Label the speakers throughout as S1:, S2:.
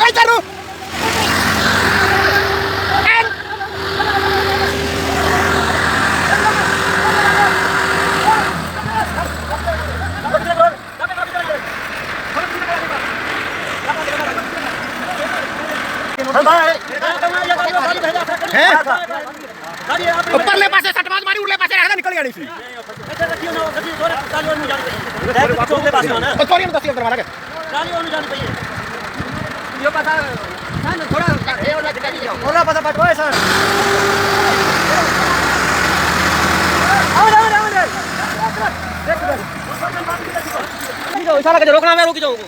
S1: ਇੱਧਰ ਨੂੰ ਉੱਪਰਲੇ ਪਾਸੇ ਸੱਟਵਾਜ ਮਾਰੀ ਉਰਲੇ ਪਾਸੇ ਰੱਖਦਾ ਨਿਕਲ ਗਿਆ ਨਹੀਂ ਸੀ ਸੋਰੀ ਨੂੰ ਦੱਸੀ ਅੰਦਰ ਮਾਰਾ ਥੋੜਾ ਪਤਾ ਪਟਵਾਏ ਸਰ सारा के रोकना मैं रुक जाऊंगा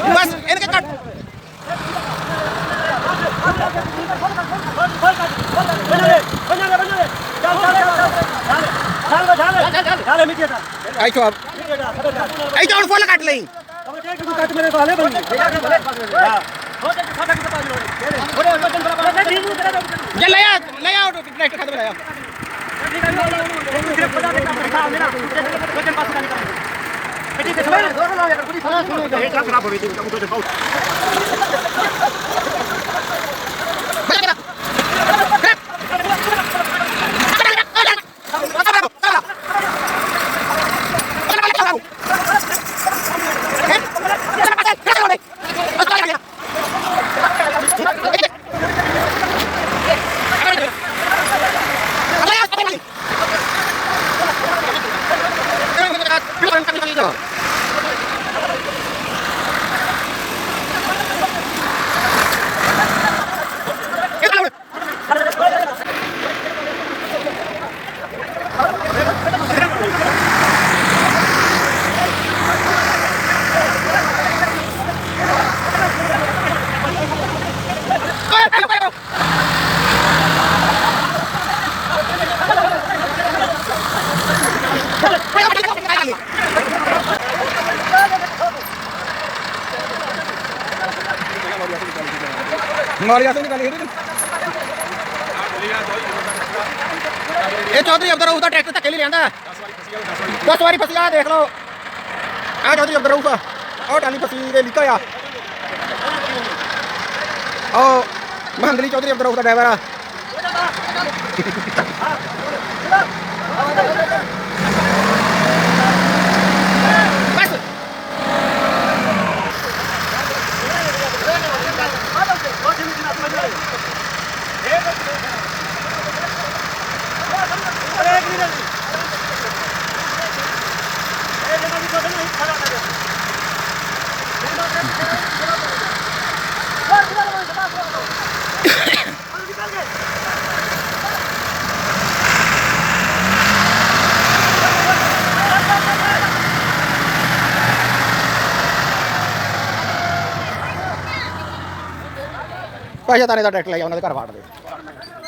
S1: बस इनके कट आई तो फुल कट लें ले आओ ट्रैक्टर खत्म ले आओ खराब हो गई मारिया से निकाली ये चौधरी अब्दुल रऊफ का ट्रैक्टर धक्के ले लिया 10 वारी फसी देख लो आ चौधरी अब्दुल रऊफ और टाली फसी लिखा आ महंदली चौधरी अब्दुल रऊफ का ड्राइवर पैसा ताने का ट्रैक्टर ले जाओ घर फाड़ दे